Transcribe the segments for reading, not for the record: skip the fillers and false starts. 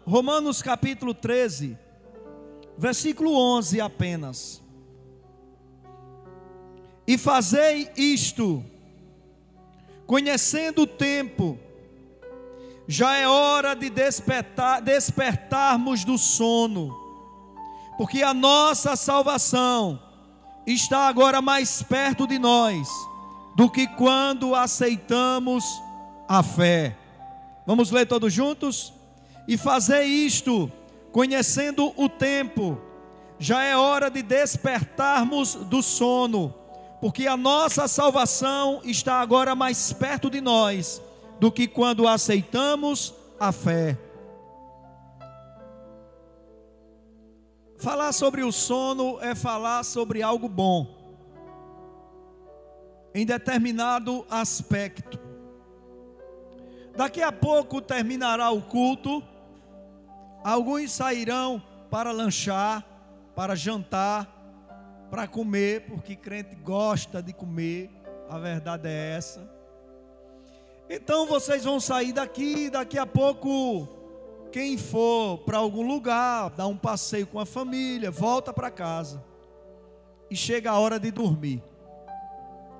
Romanos capítulo 13, versículo 11 apenas. E fazei isto, conhecendo o tempo, já é hora de despertarmos do sono, porque a nossa salvação está agora mais perto de nós do que quando aceitamos a fé. Vamos ler todos juntos? E fazei isto, conhecendo o tempo, já é hora de despertarmos do sono, porque a nossa salvação está agora mais perto de nós do que quando aceitamos a fé. Falar sobre o sono é falar sobre algo bom, em determinado aspecto. Daqui a pouco terminará o culto, alguns sairão para lanchar, para jantar, para comer, porque crente gosta de comer, a verdade é essa. Então vocês vão sair daqui, daqui a pouco, quem for para algum lugar, dar um passeio com a família, volta para casa, e chega a hora de dormir.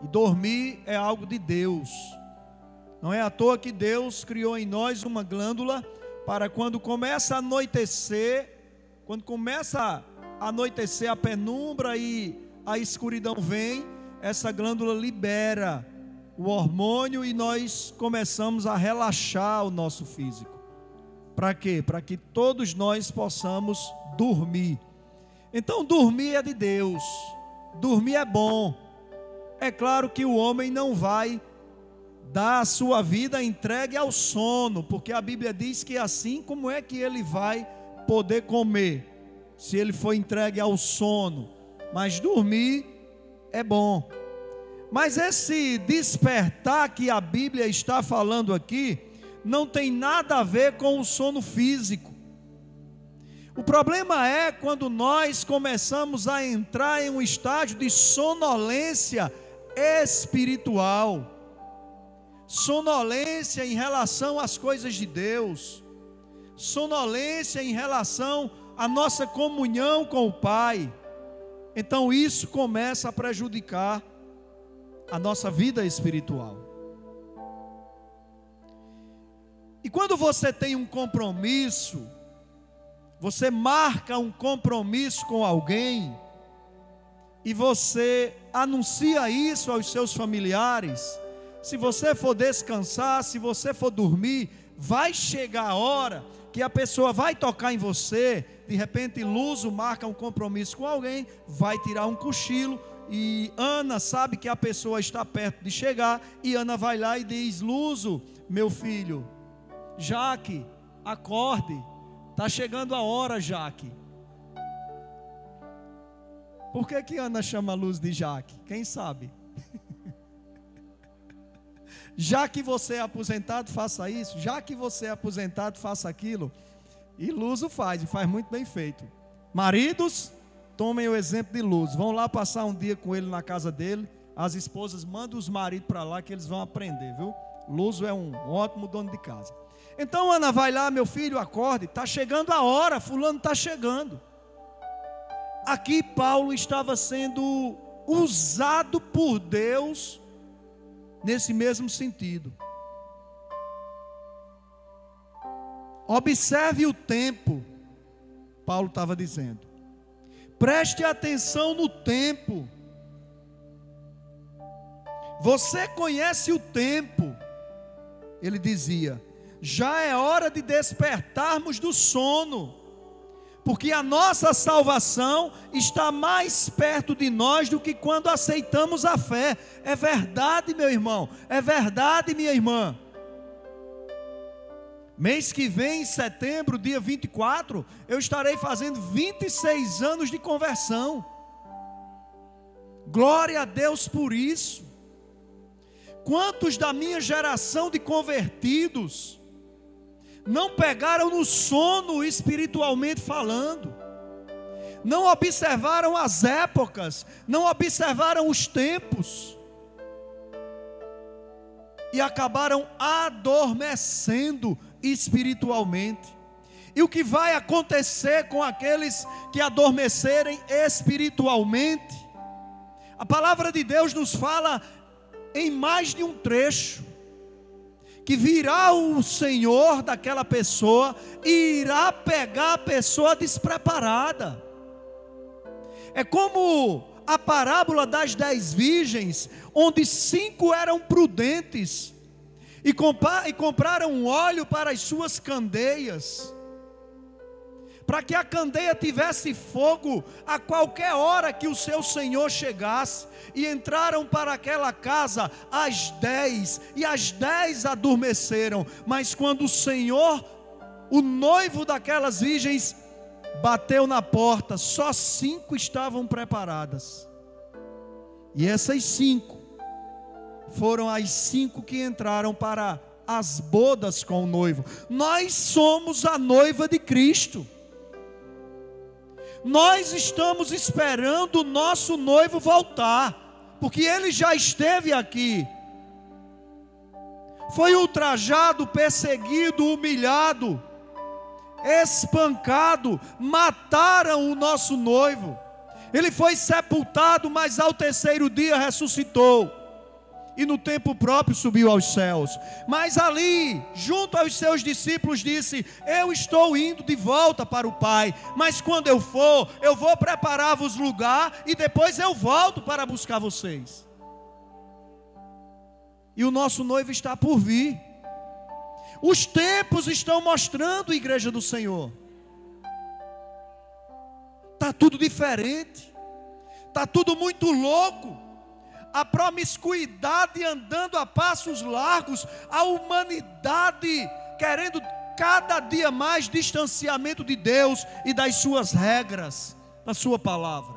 E dormir é algo de Deus. Não é à toa que Deus criou em nós uma glândula para quando começa a anoitecer, a penumbra e a escuridão vem, essa glândula libera o hormônio e nós começamos a relaxar o nosso físico. Para quê? Para que todos nós possamos dormir. Então dormir é de Deus, dormir é bom. É claro que o homem não vai dar a sua vida entregue ao sono, porque a Bíblia diz que assim, como é que ele vai poder comer, se ele for entregue ao sono? Mas dormir é bom. Mas esse despertar que a Bíblia está falando aqui, não tem nada a ver com o sono físico. O problema é quando nós começamos a entrar em um estágio de sonolência espiritual, sonolência em relação às coisas de Deus, sonolência em relação à nossa comunhão com o Pai. Então isso começa a prejudicar a nossa vida espiritual. E quando você tem um compromisso, você marca um compromisso com alguém, e você anuncia isso aos seus familiares, se você for descansar, se você for dormir, vai chegar a hora que a pessoa vai tocar em você. De repente Luzo marca um compromisso com alguém, vai tirar um cochilo, e Ana sabe que a pessoa está perto de chegar, e Ana vai lá e diz: Luzo, meu filho, Jaque, acorde, está chegando a hora, Jaque. Por que Ana chama Luz de Jaque? Quem sabe? Já que você é aposentado, faça isso. Já que você é aposentado, faça aquilo. E Luz o faz, e faz muito bem feito. Maridos, tomem o exemplo de Luz. Vão lá passar um dia com ele na casa dele. As esposas mandam os maridos para lá que eles vão aprender, viu? Luz é um ótimo dono de casa. Então Ana vai lá: meu filho, acorde, está chegando a hora, fulano está chegando. Aqui Paulo estava sendo usado por Deus nesse mesmo sentido. Observe o tempo, Paulo estava dizendo. Preste atenção no tempo. Você conhece o tempo, ele dizia. Já é hora de despertarmos do sono, porque a nossa salvação está mais perto de nós do que quando aceitamos a fé. É verdade, meu irmão, é verdade, minha irmã. Mês que vem, em setembro, dia 24, eu estarei fazendo 26 anos de conversão. Glória a Deus por isso. Quantos da minha geração de convertidos não pegaram no sono espiritualmente falando, não observaram as épocas, não observaram os tempos, e acabaram adormecendo espiritualmente. E o que vai acontecer com aqueles que adormecerem espiritualmente? A palavra de Deus nos fala em mais de um trecho que virá o Senhor daquela pessoa e irá pegar a pessoa despreparada. É como a parábola das 10 virgens, onde 5 eram prudentes e compraram óleo para as suas candeias, para que a candeia tivesse fogo a qualquer hora que o seu senhor chegasse. E entraram para aquela casa às 10, e às 10 adormeceram. Mas quando o Senhor, o noivo daquelas virgens, bateu na porta, só 5 estavam preparadas. E essas 5 foram as 5 que entraram para as bodas com o noivo. Nós somos a noiva de Cristo. Nós estamos esperando o nosso noivo voltar, porque ele já esteve aqui. Foi ultrajado, perseguido, humilhado, espancado, mataram o nosso noivo. Ele foi sepultado, mas ao terceiro dia ressuscitou. E no tempo próprio subiu aos céus. Mas ali, junto aos seus discípulos, disse: eu estou indo de volta para o Pai, mas quando eu for, eu vou preparar-vos lugar, e depois eu volto para buscar vocês. E o nosso noivo está por vir. Os tempos estão mostrando, igreja do Senhor. Está tudo diferente, está tudo muito louco. A promiscuidade andando a passos largos, a humanidade querendo cada dia mais distanciamento de Deus e das suas regras, da sua palavra.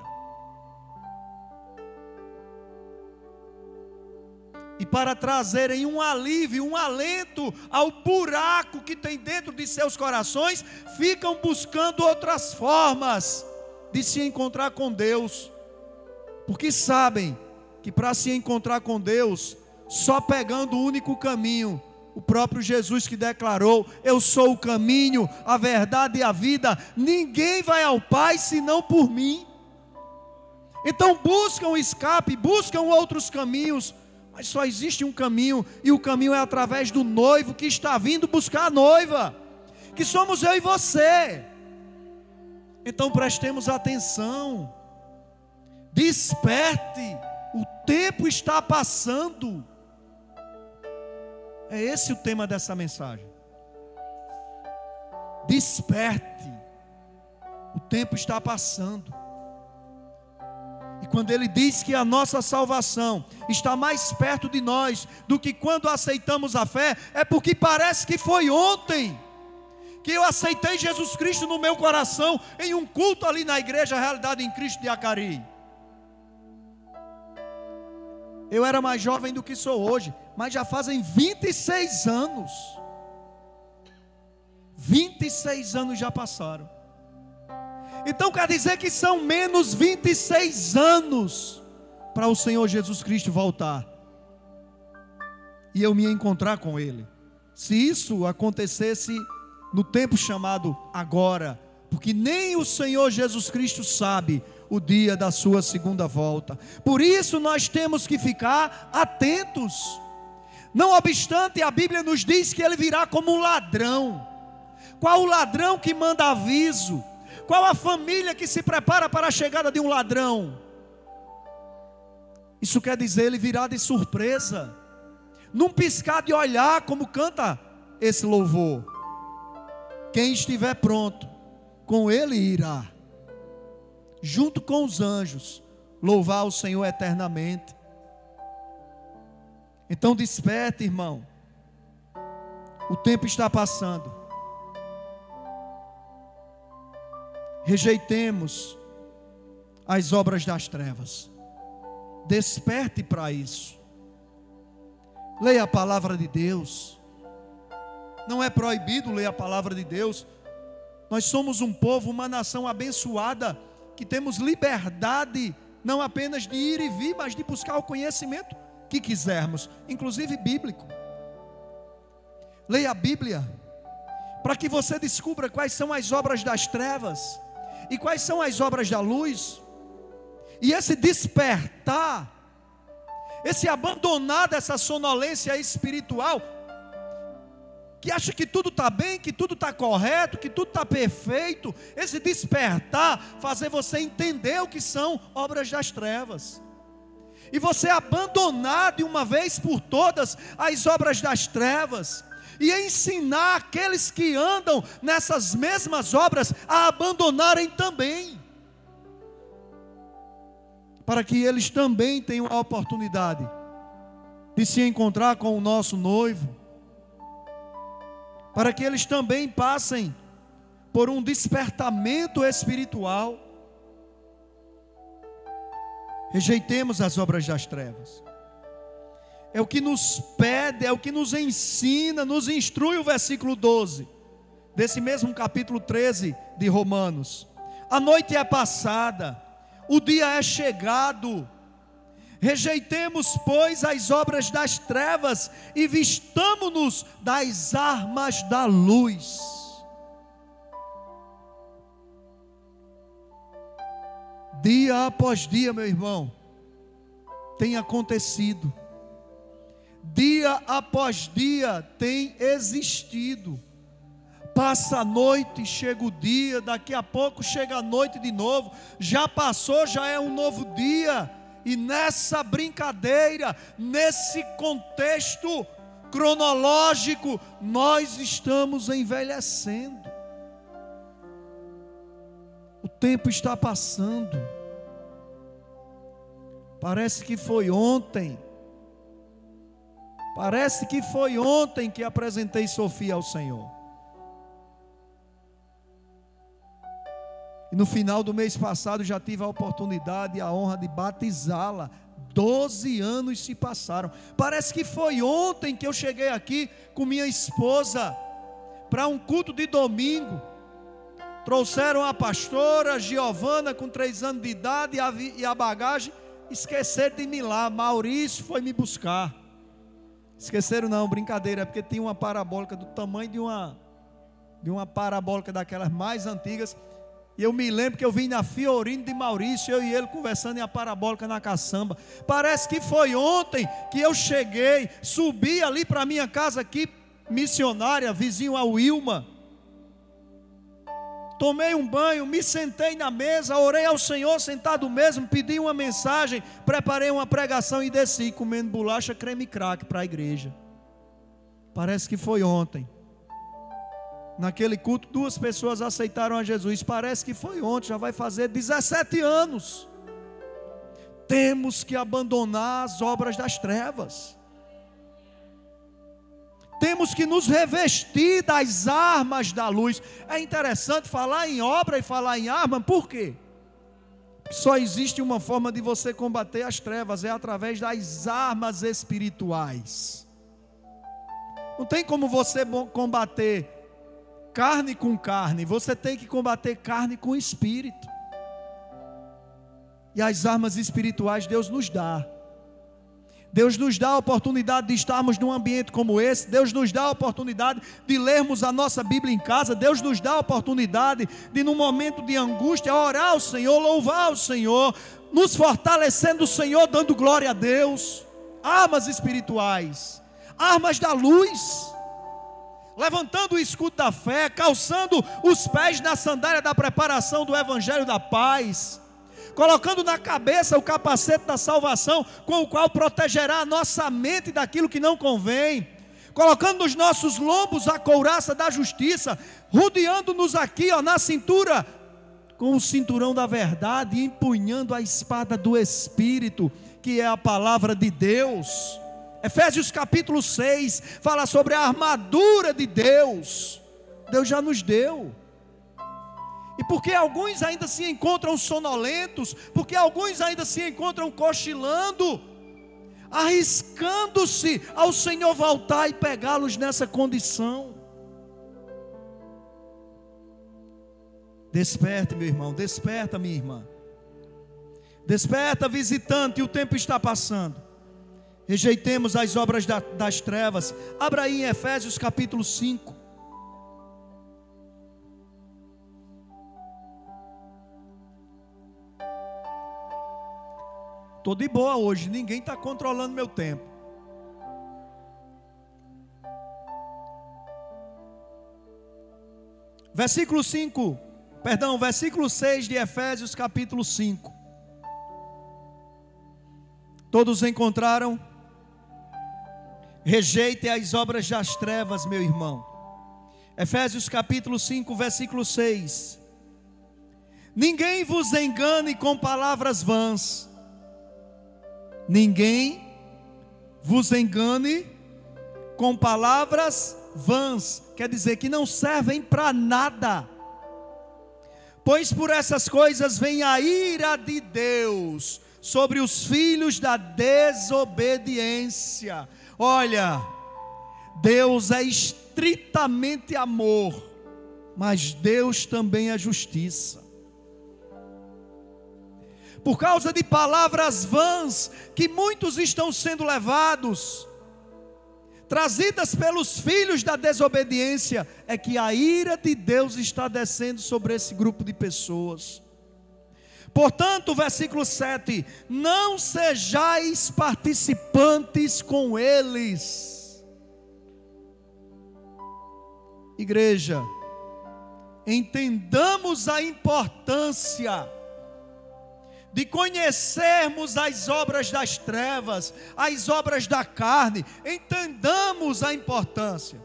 E para trazerem um alívio, um alento ao buraco que tem dentro de seus corações, ficam buscando outras formas de se encontrar com Deus, porque sabem que para se encontrar com Deus, só pegando o único caminho, o próprio Jesus que declarou: eu sou o caminho, a verdade e a vida, ninguém vai ao Pai senão por mim. Então buscam escape, buscam outros caminhos, mas só existe um caminho, e o caminho é através do noivo que está vindo buscar a noiva, que somos eu e você. Então prestemos atenção, desperte. O tempo está passando. É esse o tema dessa mensagem. Desperte. O tempo está passando. E quando ele diz que a nossa salvação está mais perto de nós do que quando aceitamos a fé, é porque parece que foi ontem que eu aceitei Jesus Cristo no meu coração, em um culto ali na igreja Realidade em Cristo de Acari. Eu era mais jovem do que sou hoje, mas já fazem 26 anos. 26 anos já passaram. Então quer dizer que são menos 26 anos para o Senhor Jesus Cristo voltar e eu me encontrar com Ele. Se isso acontecesse no tempo chamado agora, porque nem o Senhor Jesus Cristo sabe o dia da sua segunda volta. Por isso nós temos que ficar atentos. Não obstante, a Bíblia nos diz que ele virá como um ladrão. Qual o ladrão que manda aviso? Qual a família que se prepara para a chegada de um ladrão? Isso quer dizer, ele virá de surpresa, num piscar de olhar, como canta esse louvor. Quem estiver pronto, com ele irá, junto com os anjos, louvar o Senhor eternamente. Então desperte, irmão. O tempo está passando. Rejeitemos as obras das trevas. Desperte para isso. Leia a palavra de Deus. Não é proibido ler a palavra de Deus. Nós somos um povo, uma nação abençoada, que temos liberdade, não apenas de ir e vir, mas de buscar o conhecimento que quisermos, inclusive bíblico. Leia a Bíblia, para que você descubra quais são as obras das trevas e quais são as obras da luz. E esse despertar, esse abandonar dessa sonolência espiritual, que acha que tudo está bem, que tudo está correto, que tudo está perfeito, esse despertar, fazer você entender o que são obras das trevas, e você abandonar de uma vez por todas as obras das trevas, e ensinar aqueles que andam nessas mesmas obras a abandonarem também, para que eles também tenham a oportunidade de se encontrar com o nosso noivo, para que eles também passem por um despertamento espiritual. Rejeitemos as obras das trevas. É o que nos pede, é o que nos ensina, nos instrui o versículo 12 desse mesmo capítulo 13 de Romanos. A noite é passada, o dia é chegado. Rejeitemos, pois, as obras das trevas e vistamo-nos das armas da luz. Dia após dia, meu irmão, tem acontecido. Dia após dia tem existido. Passa a noite, chega o dia, daqui a pouco chega a noite de novo. Já passou, já é um novo dia. E nessa brincadeira, nesse contexto cronológico, nós estamos envelhecendo. O tempo está passando. Parece que foi ontem. Parece que foi ontem que apresentei Sofia ao Senhor. E no final do mês passado já tive a oportunidade e a honra de batizá-la. 12 anos se passaram. Parece que foi ontem que eu cheguei aqui com minha esposa para um culto de domingo. Trouxeram a pastora Giovana com 3 anos de idade e a bagagem. Esqueceram de mim lá. Maurício foi me buscar. Esqueceram não, brincadeira, é porque tinha uma parabólica do tamanho de uma parabólica daquelas mais antigas. E eu me lembro que eu vim na Fiorino de Maurício, eu e ele conversando em a parabólica na caçamba. Parece que foi ontem que eu cheguei, subi ali para a minha casa aqui, missionária, vizinho a Wilma. Tomei um banho, me sentei na mesa, orei ao Senhor sentado mesmo, pedi uma mensagem, preparei uma pregação e desci comendo bolacha, creme crack para a igreja. Parece que foi ontem. Naquele culto 2 pessoas aceitaram a Jesus. Parece que foi ontem, já vai fazer 17 anos. Temos que abandonar as obras das trevas. Temos que nos revestir das armas da luz. É interessante falar em obra e falar em arma, por quê? Só existe uma forma de você combater as trevas, é através das armas espirituais. Não tem como você combater carne com carne, você tem que combater carne com espírito. E as armas espirituais Deus nos dá. Deus nos dá a oportunidade de estarmos num ambiente como esse. Deus nos dá a oportunidade de lermos a nossa Bíblia em casa. Deus nos dá a oportunidade de, num momento de angústia, orar ao Senhor, louvar ao Senhor, nos fortalecendo o Senhor, dando glória a Deus. Armas espirituais, armas da luz, levantando o escudo da fé, calçando os pés na sandália da preparação do Evangelho da paz, colocando na cabeça o capacete da salvação, com o qual protegerá a nossa mente daquilo que não convém, colocando nos nossos lombos a couraça da justiça, rodeando-nos aqui na cintura, com o cinturão da verdade, empunhando a espada do Espírito, que é a palavra de Deus. Efésios capítulo 6 fala sobre a armadura de Deus. Deus já nos deu. E porque alguns ainda se encontram sonolentos, porque alguns ainda se encontram cochilando, arriscando-se ao Senhor voltar e pegá-los nessa condição. Desperta, meu irmão, desperta, minha irmã. Desperta, visitante, o tempo está passando. Rejeitemos as obras das trevas. Abra aí em Efésios capítulo 5. estou de boa hoje, ninguém está controlando meu tempo. Versículo 6 de Efésios capítulo 5. Todos encontraram? Rejeite as obras das trevas, meu irmão. Efésios capítulo 5, versículo 6. Ninguém vos engane com palavras vãs. Ninguém vos engane com palavras vãs. Quer dizer que não servem para nada. Pois por essas coisas vem a ira de Deus sobre os filhos da desobediência. Olha, Deus é estritamente amor, mas Deus também é justiça. Por causa de palavras vãs que muitos estão sendo levados, trazidas pelos filhos da desobediência, é que a ira de Deus está descendo sobre esse grupo de pessoas. Portanto, versículo 7, não sejais participantes com eles. Igreja, entendamos a importância de conhecermos as obras das trevas, as obras da carne. Entendamos a importância.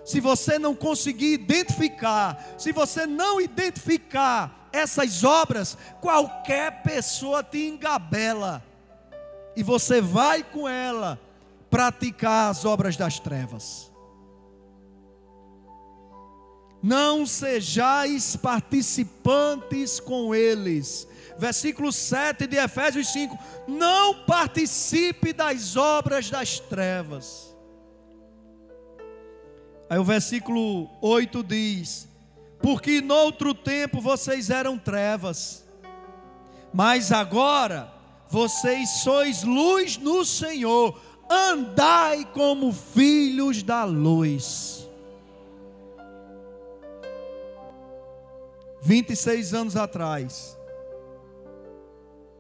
Se você não conseguir identificar, se você não identificar essas obras, qualquer pessoa te engabela, e você vai com ela praticar as obras das trevas. Não sejais participantes com eles. Versículo 7 de Efésios 5. Não participe das obras das trevas. Aí o versículo 8 diz: porque noutro tempo vocês eram trevas, mas agora vocês sois luz no Senhor. Andai como filhos da luz. 26 anos atrás,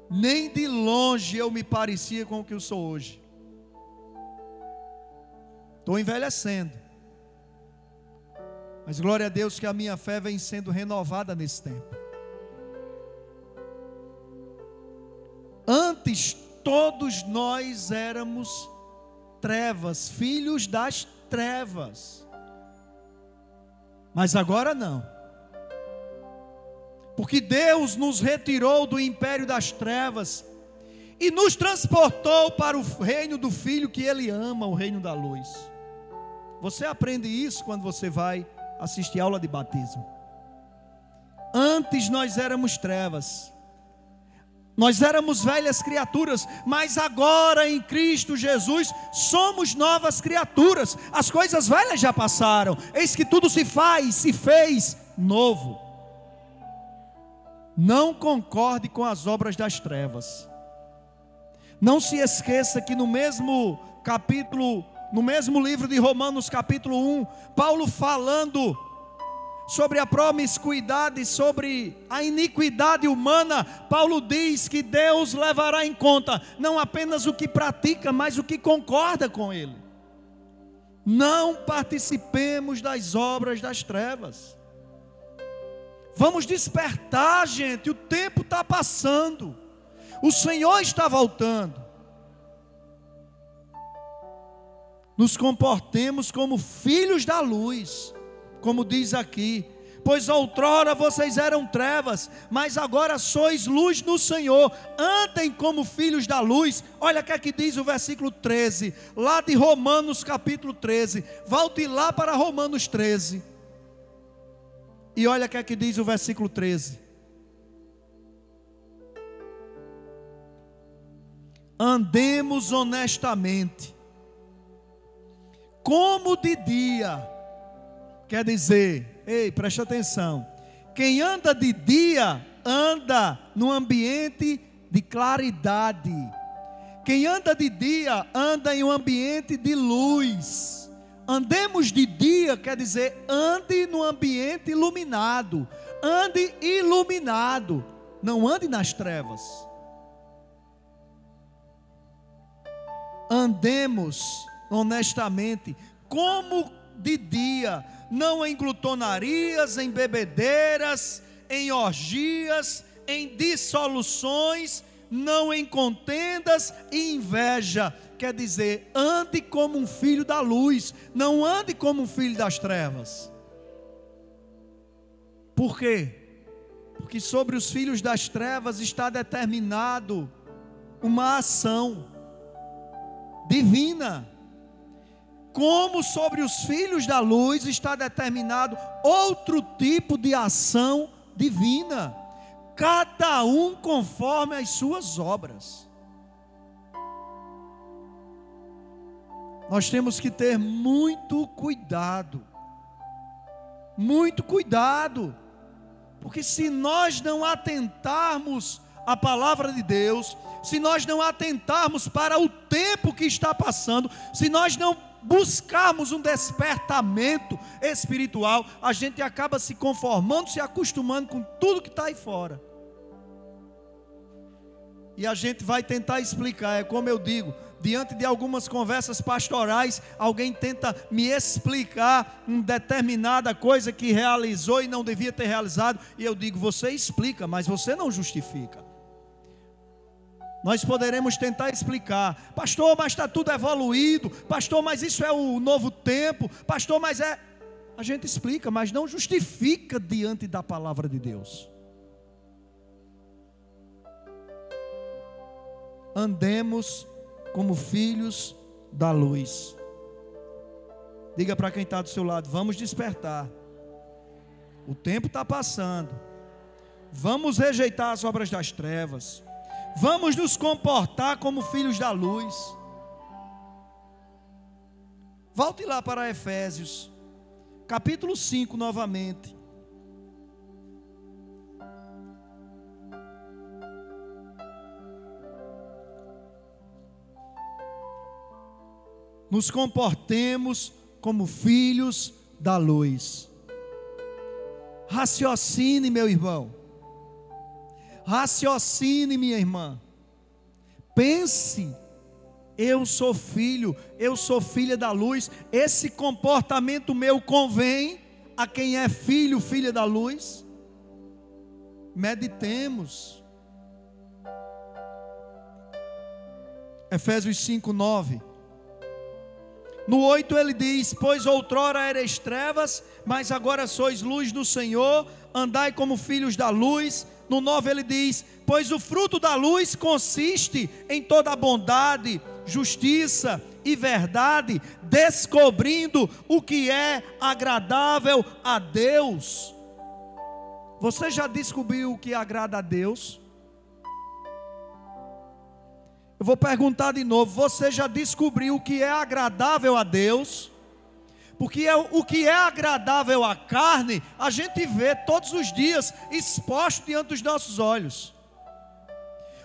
nem de longe eu me parecia com o que eu sou hoje. Estou envelhecendo, mas glória a Deus que a minha fé vem sendo renovada nesse tempo. Antes todos nós éramos trevas, filhos das trevas, mas agora não. Porque Deus nos retirou do império das trevas e nos transportou para o reino do Filho que Ele ama, o reino da luz. Você aprende isso quando você vai assistir aula de batismo. Antes nós éramos trevas, nós éramos velhas criaturas, mas agora em Cristo Jesus somos novas criaturas. As coisas velhas já passaram, eis que tudo se fez novo. Não concorde com as obras das trevas. Não se esqueça que no mesmo capítulo, no mesmo livro de Romanos capítulo 1, Paulo falando sobre a promiscuidade, sobre a iniquidade humana, Paulo diz que Deus levará em conta não apenas o que pratica, mas o que concorda com ele. Não participemos das obras das trevas. Vamos despertar, gente, o tempo está passando, o Senhor está voltando. Nos comportemos como filhos da luz, como diz aqui, pois outrora vocês eram trevas, mas agora sois luz no Senhor. Andem como filhos da luz. Olha o que é que diz o versículo 13, lá de Romanos capítulo 13, volte lá para Romanos 13, e olha o que é que diz o versículo 13: andemos honestamente, como de dia. Quer dizer, ei, preste atenção, quem anda de dia, anda num ambiente de claridade. Quem anda de dia, anda em um ambiente de luz. Andemos de dia, quer dizer, ande no ambiente iluminado. Ande iluminado, não ande nas trevas. andemos honestamente, como de dia, não em glutonarias, em bebedeiras, em orgias, em dissoluções, não em contendas e inveja. Quer dizer, ande como um filho da luz, não ande como um filho das trevas. Por quê? Porque sobre os filhos das trevas está determinado uma ação divina, como sobre os filhos da luz está determinado outro tipo de ação divina, cada um conforme as suas obras. Nós temos que ter muito cuidado, porque se nós não atentarmos à palavra de Deus, se nós não atentarmos para o tempo que está passando, se nós não buscarmos um despertamento espiritual, a gente acaba se conformando, se acostumando com tudo que está aí fora. E a gente vai tentar explicar, é como eu digo, diante de algumas conversas pastorais, alguém tenta me explicar uma determinada coisa que realizou e não devia ter realizado, e eu digo, você explica, mas você não justifica. Nós poderemos tentar explicar, pastor, mas está tudo evoluído, pastor, mas isso é o novo tempo, pastor, mas é... A gente explica, mas não justifica diante da palavra de Deus. Andemos como filhos da luz. Diga para quem está do seu lado, vamos despertar. O tempo está passando. Vamos rejeitar as obras das trevas. Vamos nos comportar como filhos da luz. Volte lá para Efésios, capítulo 5 novamente. Nos comportemos como filhos da luz. Raciocine, meu irmão. Raciocine, minha irmã. Pense, eu sou filho, eu sou filha da luz. Esse comportamento meu convém a quem é filho, filha da luz? Meditemos. Efésios 5:9. No 8 ele diz, pois outrora erais trevas, mas agora sois luz do Senhor, andai como filhos da luz. No 9 ele diz, pois o fruto da luz consiste em toda a bondade, justiça e verdade, descobrindo o que é agradável a Deus. Você já descobriu o que agrada a Deus? Eu vou perguntar de novo, você já descobriu o que é agradável a Deus? Porque o que é agradável à carne, a gente vê todos os dias exposto diante dos nossos olhos.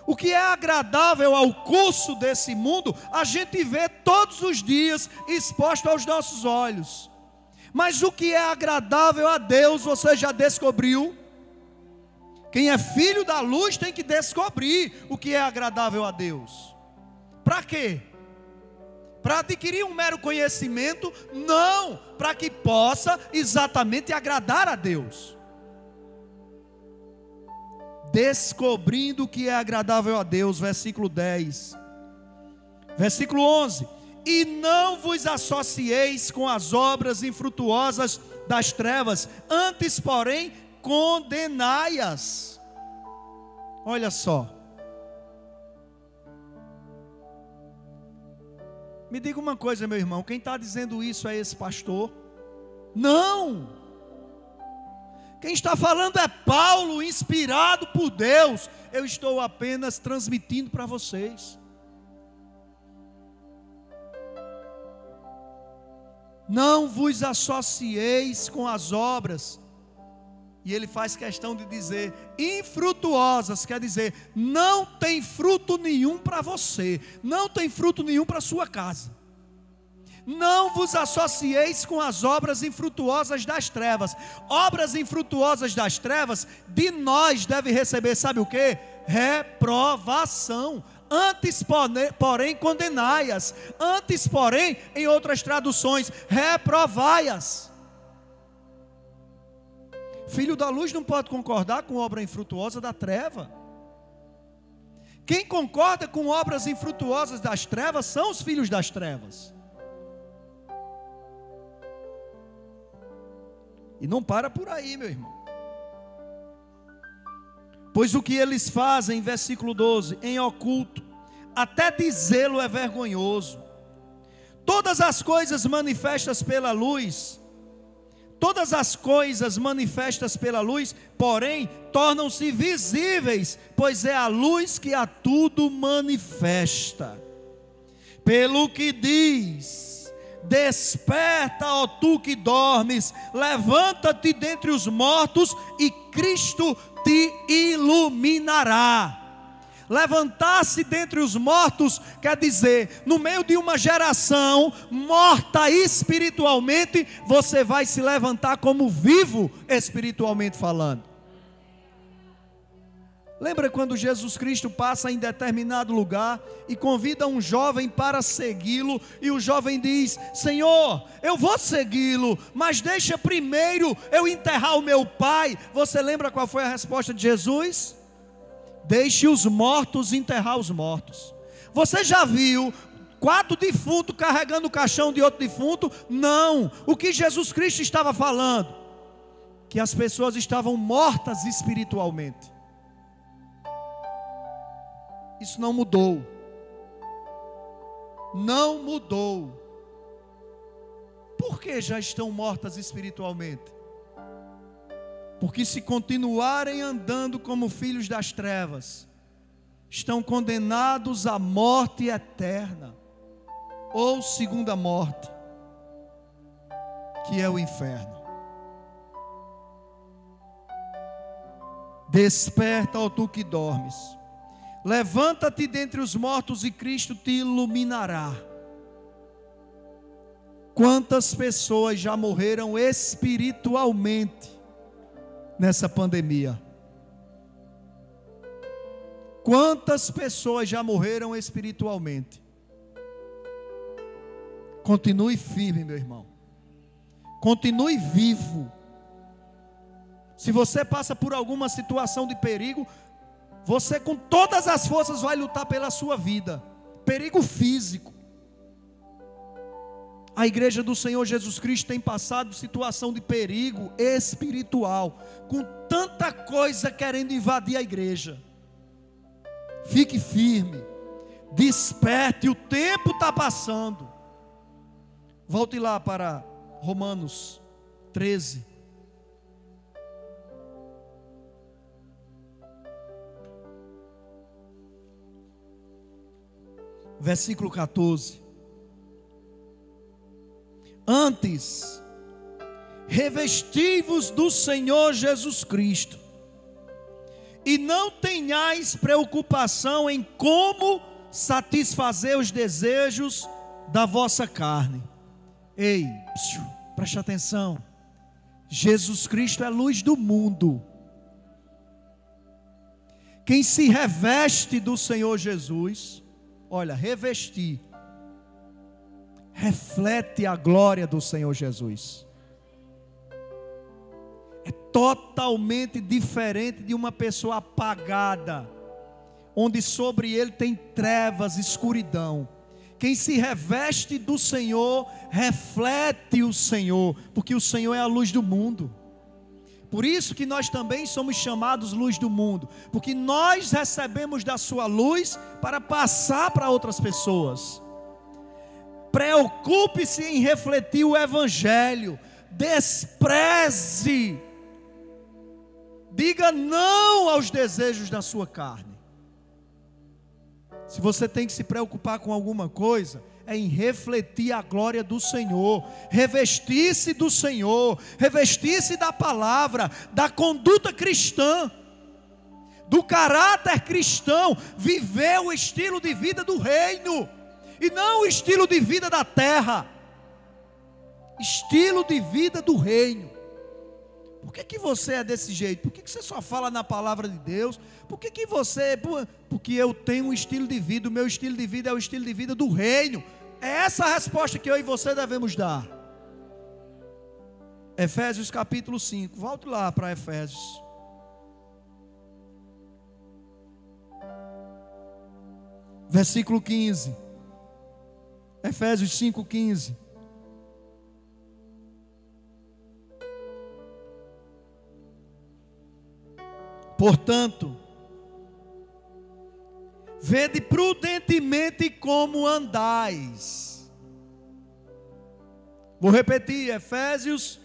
O que é agradável ao curso desse mundo, a gente vê todos os dias exposto aos nossos olhos. Mas o que é agradável a Deus, você já descobriu? Quem é filho da luz tem que descobrir o que é agradável a Deus. Para quê? Para adquirir um mero conhecimento? Não, para que possa exatamente agradar a Deus. Descobrindo o que é agradável a Deus, versículo 10. Versículo 11. E não vos associeis com as obras infrutuosas das trevas, antes porém condenai-as. Olha só. Me diga uma coisa, meu irmão, quem está dizendo isso é esse pastor? Não! Quem está falando é Paulo, inspirado por Deus. Eu estou apenas transmitindo para vocês. Não vos associeis com as obras. E ele faz questão de dizer infrutuosas, quer dizer, não tem fruto nenhum para você, não tem fruto nenhum para a sua casa. Não vos associeis com as obras infrutuosas das trevas. Obras infrutuosas das trevas, de nós deve receber, sabe o que? Reprovação. Antes, porém, condenai-as. Antes, porém, em outras traduções, reprovai-as. Filho da luz não pode concordar com obra infrutuosa da treva. Quem concorda com obras infrutuosas das trevas são os filhos das trevas. E não para por aí, meu irmão. Pois o que eles fazem, versículo 12, em oculto, até dizê-lo é vergonhoso. Todas as coisas manifestas pela luz, porém, tornam-se visíveis, pois é a luz que a tudo manifesta. Pelo que diz: desperta, ó tu que dormes, levanta-te dentre os mortos e Cristo te iluminará. Levantar-se dentre os mortos quer dizer, no meio de uma geração morta espiritualmente, você vai se levantar como vivo espiritualmente falando. Lembra quando Jesus Cristo passa em determinado lugar e convida um jovem para segui-lo, e o jovem diz: Senhor, eu vou segui-lo, mas deixa primeiro eu enterrar o meu pai. Você lembra qual foi a resposta de Jesus? Deixe os mortos enterrar os mortos. Você já viu 4 defuntos carregando o caixão de outro defunto? Não. O que Jesus Cristo estava falando? Que as pessoas estavam mortas espiritualmente. Isso não mudou. Não mudou. Por que já estão mortas espiritualmente? Porque se continuarem andando como filhos das trevas, estão condenados à morte eterna, ou segunda morte, que é o inferno. Desperta, ó tu que dormes, levanta-te dentre os mortos e Cristo te iluminará. Quantas pessoas já morreram espiritualmente nessa pandemia? Quantas pessoas já morreram espiritualmente? Continue firme, meu irmão. Continue vivo. Se você passa por alguma situação de perigo, você com todas as forças vai lutar pela sua vida. Perigo físico. A igreja do Senhor Jesus Cristo tem passado situação de perigo espiritual, com tanta coisa querendo invadir a igreja. Fique firme, desperte, o tempo está passando. Volte lá para Romanos 13. Versículo 14. Antes, revesti-vos do Senhor Jesus Cristo, e não tenhais preocupação em como satisfazer os desejos da vossa carne. Ei, preste atenção. Jesus Cristo é a luz do mundo. Quem se reveste do Senhor Jesus, olha, revestir, reflete a glória do Senhor Jesus. É totalmente diferente de uma pessoa apagada, onde sobre ele tem trevas, escuridão. Quem se reveste do Senhor, reflete o Senhor, porque o Senhor é a luz do mundo. Por isso que nós também somos chamados luz do mundo, porque nós recebemos da sua luz para passar para outras pessoas. Preocupe-se em refletir o Evangelho, despreze, diga não aos desejos da sua carne. Se você tem que se preocupar com alguma coisa, é em refletir a glória do Senhor, revestir-se do Senhor, revestir-se da palavra, da conduta cristã, do caráter cristão, viver o estilo de vida do reino, e não o estilo de vida da terra, estilo de vida do reino. Por que você é desse jeito? Por que você só fala na palavra de Deus? Por que você... Porque eu tenho um estilo de vida. O meu estilo de vida é o estilo de vida do reino. É essa a resposta que eu e você devemos dar. Efésios capítulo 5. Volte lá para Efésios. Versículo 15. Efésios 5:15. Portanto, vede prudentemente como andais. Vou repetir, Efésios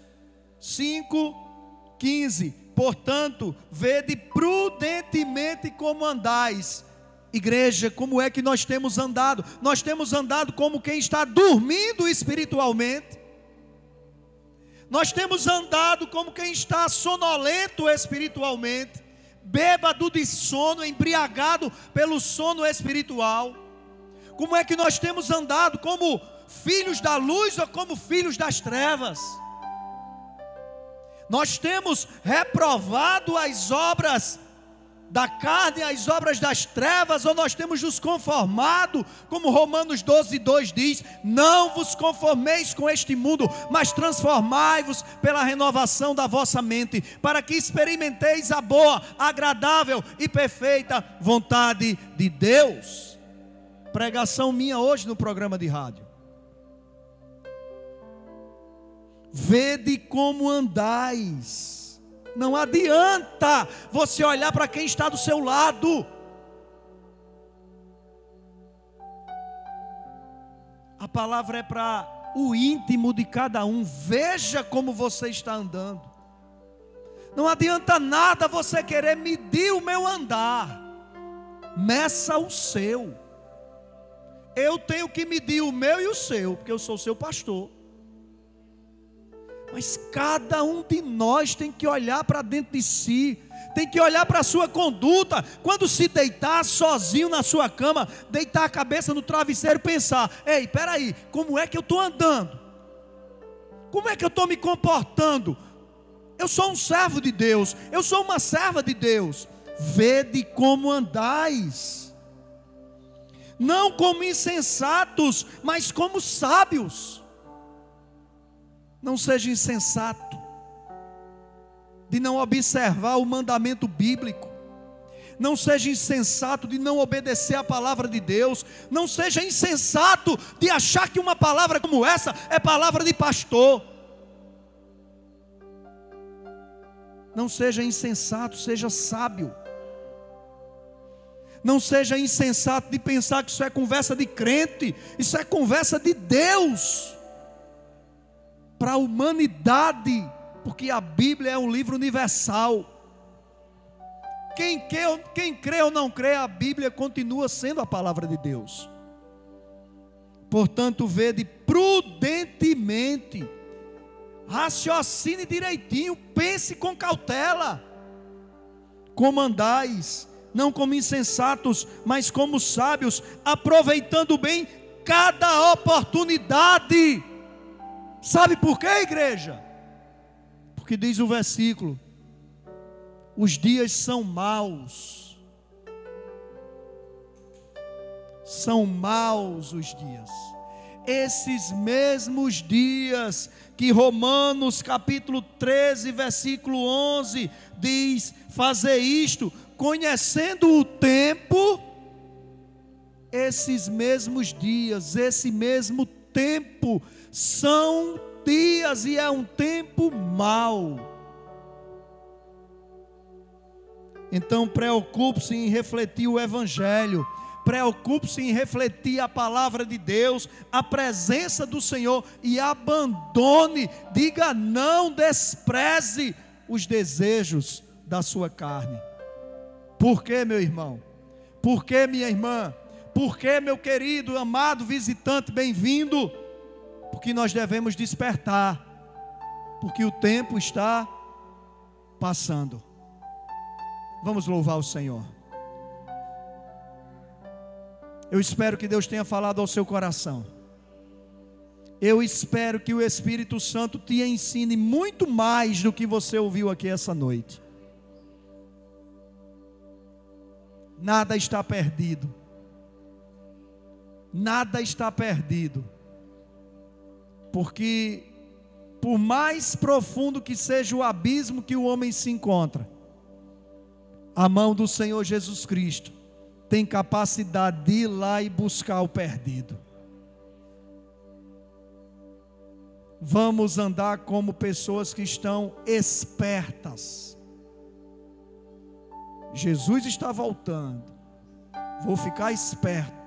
5:15. Portanto, vede prudentemente como andais. Igreja, como é que nós temos andado? Nós temos andado como quem está dormindo espiritualmente. Nós temos andado como quem está sonolento espiritualmente, bêbado de sono, embriagado pelo sono espiritual. Como é que nós temos andado? Como filhos da luz ou como filhos das trevas? Nós temos reprovado as obras da carne, as obras das trevas, ou nós temos nos conformado, como Romanos 12:2 diz: não vos conformeis com este mundo, mas transformai-vos pela renovação da vossa mente, para que experimenteis a boa, agradável e perfeita vontade de Deus. Pregação minha hoje no programa de rádio. Vede como andais. Não adianta você olhar para quem está do seu lado. A palavra é para o íntimo de cada um. Veja como você está andando. Não adianta nada você querer medir o meu andar. Meça o seu. Eu tenho que medir o meu e o seu, porque eu sou seu pastor. Mas cada um de nós tem que olhar para dentro de si, tem que olhar para a sua conduta. Quando se deitar sozinho na sua cama, deitar a cabeça no travesseiro e pensar: ei, peraí, como é que eu estou andando? Como é que eu estou me comportando? Eu sou um servo de Deus, eu sou uma serva de Deus. Vede como andais, não como insensatos, mas como sábios. Não seja insensato de não observar o mandamento bíblico. Não seja insensato de não obedecer a palavra de Deus. Não seja insensato de achar que uma palavra como essa é palavra de pastor. Não seja insensato, seja sábio. Não seja insensato de pensar que isso é conversa de crente. Isso é conversa de Deus para a humanidade, porque a Bíblia é um livro universal. Quem crê ou não crê, a Bíblia continua sendo a palavra de Deus. Portanto, vede prudentemente, raciocine direitinho, pense com cautela, como andais, não como insensatos, mas como sábios, aproveitando bem cada oportunidade. Sabe por quê, igreja? Porque diz o versículo: os dias são maus. São maus os dias. Esses mesmos dias que Romanos capítulo 13, versículo 11 diz: fazer isto, conhecendo o tempo. Esses mesmos dias, esse mesmo tempo, são dias e é um tempo mau. Então preocupe-se em refletir o Evangelho, preocupe-se em refletir a palavra de Deus, a presença do Senhor, e abandone, diga não, despreze os desejos da sua carne. Por que, meu irmão? Por que, minha irmã? Por que, meu querido, amado visitante, bem-vindo? Porque nós devemos despertar, porque o tempo está passando. Vamos louvar o Senhor. Eu espero que Deus tenha falado ao seu coração. Eu espero que o Espírito Santo te ensine muito mais do que você ouviu aqui essa noite. Nada está perdido. Nada está perdido. Porque, por mais profundo que seja o abismo que o homem se encontra, a mão do Senhor Jesus Cristo tem capacidade de ir lá e buscar o perdido. Vamos andar como pessoas que estão espertas. Jesus está voltando. Vou ficar esperto.